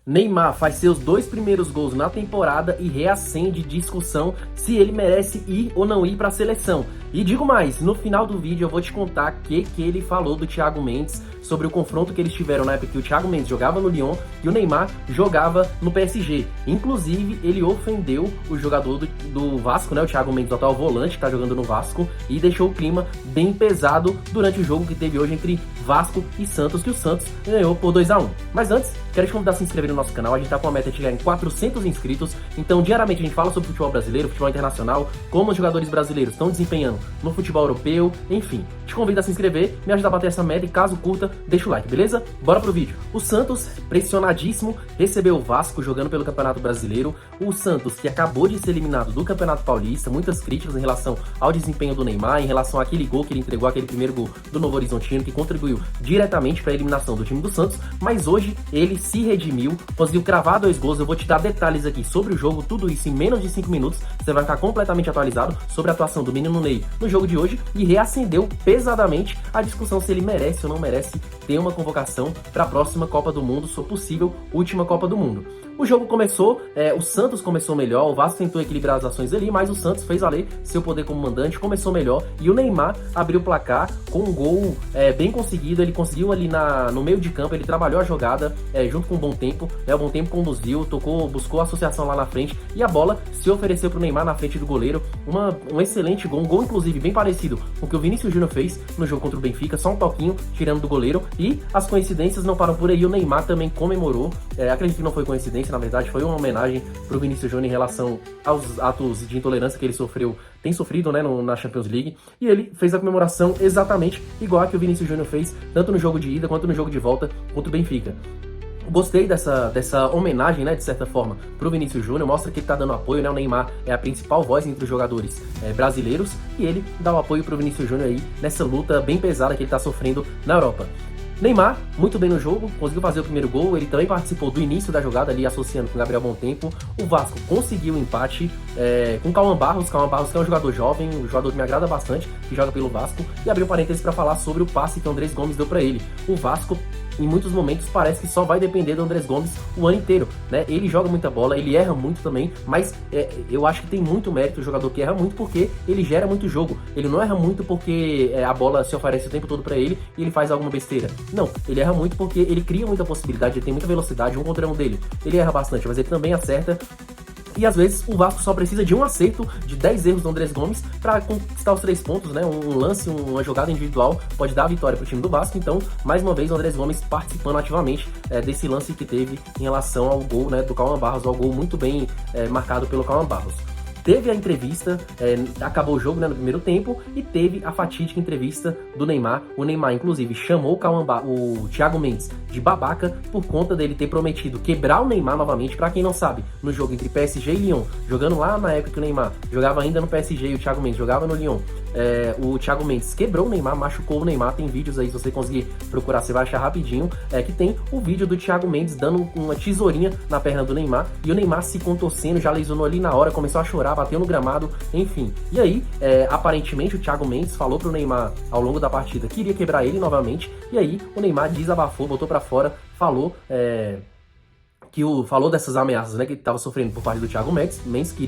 Neymar faz seus 2 primeiros gols na temporada e reacende discussão se ele merece ir ou não ir para a seleção. E digo mais, no final do vídeo eu vou te contar o que ele falou do Thiago Mendes sobre o confronto que eles tiveram na época que o Thiago Mendes jogava no Lyon e o Neymar jogava no PSG. Inclusive, ele ofendeu o jogador do Vasco, né, o Thiago Mendes, o atual volante que tá jogando no Vasco, e deixou o clima bem pesado durante o jogo que teve hoje entre Vasco e Santos, que o Santos ganhou por 2-1. Mas antes, quero te convidar a se inscrever no nosso canal. A gente tá com a meta de chegar em 400 inscritos, então diariamente a gente fala sobre futebol brasileiro, futebol internacional, como os jogadores brasileiros estão desempenhando no futebol europeu, enfim. Te convido a se inscrever, me ajudar a bater essa meta e caso curta, deixa o like, beleza? Bora pro vídeo. O Santos, pressionadíssimo, recebeu o Vasco jogando pelo Campeonato Brasileiro. O Santos, que acabou de ser eliminado do Campeonato Paulista, muitas críticas em relação ao desempenho do Neymar, em relação àquele gol que ele entregou, aquele primeiro gol do Novo Horizontino, que contribuiu diretamente para a eliminação do time do Santos, mas hoje ele se redimiu, conseguiu cravar 2 gols. Eu vou te dar detalhes aqui sobre o jogo, tudo isso em menos de 5 minutos, você vai ficar completamente atualizado sobre a atuação do menino Ney no jogo de hoje, e reacendeu pesadamente a discussão se ele merece ou não merece ter uma convocação para a próxima Copa do Mundo, sua possível última Copa do Mundo. O jogo começou, o Santos começou melhor, o Vasco tentou equilibrar as ações ali, mas o Santos fez valer seu poder como mandante, começou melhor, e o Neymar abriu o placar com um gol bem conseguido. Ele conseguiu ali no meio de campo, ele trabalhou a jogada junto com o Bom Tempo, o Bom Tempo conduziu, tocou, buscou a associação lá na frente, e a bola se ofereceu para o Neymar na frente do goleiro. Um excelente gol, um gol inclusive bem parecido com o que o Vinícius Júnior fez no jogo contra o Benfica, só um toquinho tirando do goleiro, e as coincidências não param por aí. O Neymar também comemorou, acredito que não foi coincidência, na verdade foi uma homenagem para o Vinícius Júnior em relação aos atos de intolerância que ele tem sofrido, né, na Champions League, e ele fez a comemoração exatamente igual a que o Vinícius Júnior fez, tanto no jogo de ida quanto no jogo de volta contra o Benfica. Gostei dessa homenagem, né, de certa forma, pro Vinícius Júnior, mostra que ele tá dando apoio, né, o Neymar é a principal voz entre os jogadores brasileiros, e ele dá o apoio pro Vinícius Júnior aí nessa luta bem pesada que ele tá sofrendo na Europa. Neymar, muito bem no jogo, conseguiu fazer o primeiro gol, ele também participou do início da jogada ali, associando com o Gabriel Bom Tempo. O Vasco conseguiu o empate com o Cauã Barros que é um jogador jovem, um jogador que me agrada bastante, que joga pelo Vasco, e abriu parênteses para falar sobre o passe que o Andrés Gomes deu para ele. O Vasco, em muitos momentos, parece que só vai depender do Andrés Gomes o ano inteiro, né? Ele joga muita bola, ele erra muito também, mas eu acho que tem muito mérito o jogador que erra muito porque ele gera muito jogo. Ele não erra muito porque a bola se oferece o tempo todo para ele e ele faz alguma besteira. Não, ele erra muito porque ele cria muita possibilidade, ele tem muita velocidade, um contra um dele. Ele erra bastante, mas ele também acerta. E às vezes o Vasco só precisa de um acerto de 10 erros do Andrés Gomes para conquistar os 3 pontos, né? Um lance, uma jogada individual pode dar a vitória para o time do Vasco. Então, mais uma vez, o Andrés Gomes participando ativamente desse lance que teve em relação ao gol, né, do Cauã Barros, ao gol muito bem marcado pelo Cauã Barros. Teve a entrevista, acabou o jogo, né, no primeiro tempo, e teve a fatídica entrevista do Neymar. O Neymar, inclusive, chamou o Thiago Mendes de babaca por conta dele ter prometido quebrar o Neymar novamente. Pra quem não sabe, no jogo entre PSG e Lyon, jogando lá na época que o Neymar jogava ainda no PSG e o Thiago Mendes jogava no Lyon, o Thiago Mendes quebrou o Neymar, machucou o Neymar. Tem vídeos aí, se você conseguir procurar, você vai achar rapidinho, que tem o vídeo do Thiago Mendes dando uma tesourinha na perna do Neymar, e o Neymar se contorcendo, já lesionou ali na hora, começou a chorar, bateu no gramado, enfim. E aí, aparentemente, o Thiago Mendes falou pro Neymar ao longo da partida que iria quebrar ele novamente, e aí o Neymar desabafou, botou pra fora, falou falou dessas ameaças, né, que ele estava sofrendo por parte do Thiago Mendes, que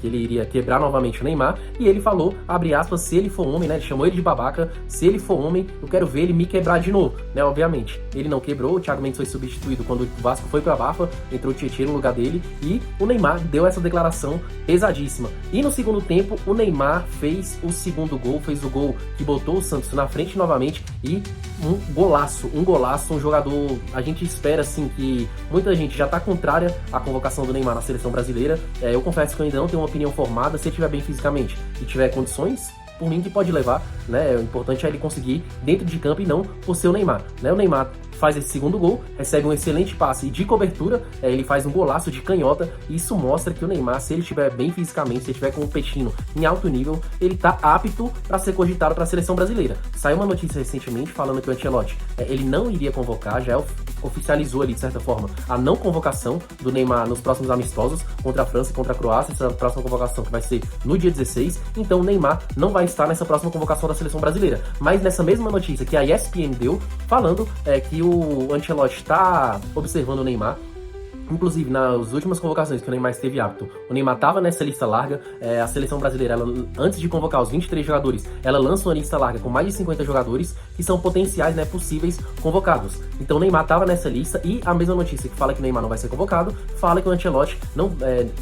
ele iria quebrar novamente o Neymar, e ele falou, abre aspas, se ele for homem, né, ele chamou ele de babaca, se ele for homem, eu quero ver ele me quebrar de novo, né, obviamente. Ele não quebrou, o Thiago Mendes foi substituído quando o Vasco foi pra Bafa, entrou o Tietchan no lugar dele, e o Neymar deu essa declaração pesadíssima. E no segundo tempo, o Neymar fez o segundo gol, fez o gol que botou o Santos na frente novamente, e um golaço, um jogador, a gente espera, assim, que muita gente já tá contrária à convocação do Neymar na seleção brasileira. Eu confesso que eu ainda não tenho uma opinião formada. Se ele estiver bem fisicamente e tiver condições, por mim que pode levar, né? O importante é ele conseguir dentro de campo e não por ser o Neymar, né? O Neymar faz esse segundo gol, recebe um excelente passe de cobertura, ele faz um golaço de canhota, e isso mostra que o Neymar, se ele estiver bem fisicamente, se ele estiver competindo em alto nível, ele tá apto para ser cogitado para a seleção brasileira. Saiu uma notícia recentemente falando que o Ancelotti, ele não iria convocar, já oficializou ali, de certa forma, a não convocação do Neymar nos próximos amistosos contra a França e contra a Croácia, essa próxima convocação que vai ser no dia 16, então o Neymar não vai estar nessa próxima convocação da seleção brasileira. Mas nessa mesma notícia que a ESPN deu, falando que o Ancelotti tá observando o Neymar. Inclusive, nas últimas convocações que o Neymar esteve apto, o Neymar estava nessa lista larga. A seleção brasileira, antes de convocar os 23 jogadores, ela lança uma lista larga com mais de 50 jogadores que são potenciais, né, possíveis convocados. Então o Neymar estava nessa lista, e a mesma notícia que fala que o Neymar não vai ser convocado, fala que o Ancelotti não,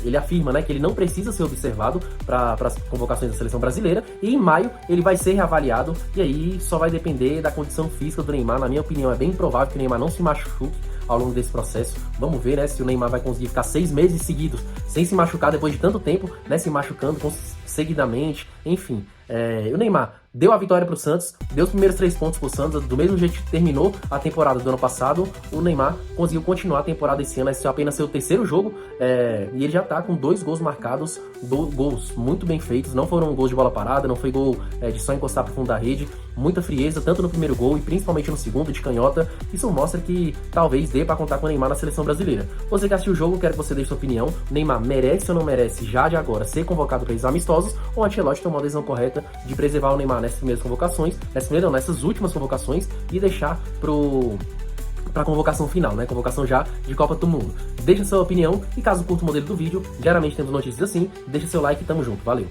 ele afirma, né, que ele não precisa ser observado para as convocações da seleção brasileira, e em maio ele vai ser reavaliado, e aí só vai depender da condição física do Neymar. Na minha opinião, é bem provável que o Neymar não se machuque ao longo desse processo. Vamos ver, né, se o Neymar vai conseguir ficar 6 meses seguidos sem se machucar depois de tanto tempo, né, se machucando seguidamente, enfim. O Neymar deu a vitória para o Santos, deu os primeiros 3 pontos para o Santos, do mesmo jeito que terminou a temporada do ano passado. O Neymar conseguiu continuar a temporada esse ano, esse é apenas seu terceiro jogo, e ele já tá com 2 gols marcados, gols muito bem feitos, não foram gols de bola parada, não foi gol de só encostar para o fundo da rede, muita frieza, tanto no primeiro gol e principalmente no segundo, de canhota. Isso mostra que talvez dê para contar com o Neymar na seleção brasileira. Você que assistiu o jogo, quero que você deixe sua opinião. Neymar merece ou não merece, já de agora, ser convocado para esses amistosos, ou o Ancelotti tomou a decisão correta de preservar o Neymar nessas primeiras convocações, nessas últimas convocações, e deixar para a convocação final, né? Convocação já de Copa do Mundo. Deixa sua opinião, e caso curta o modelo do vídeo, geralmente temos notícias assim, deixa seu like e tamo junto, valeu!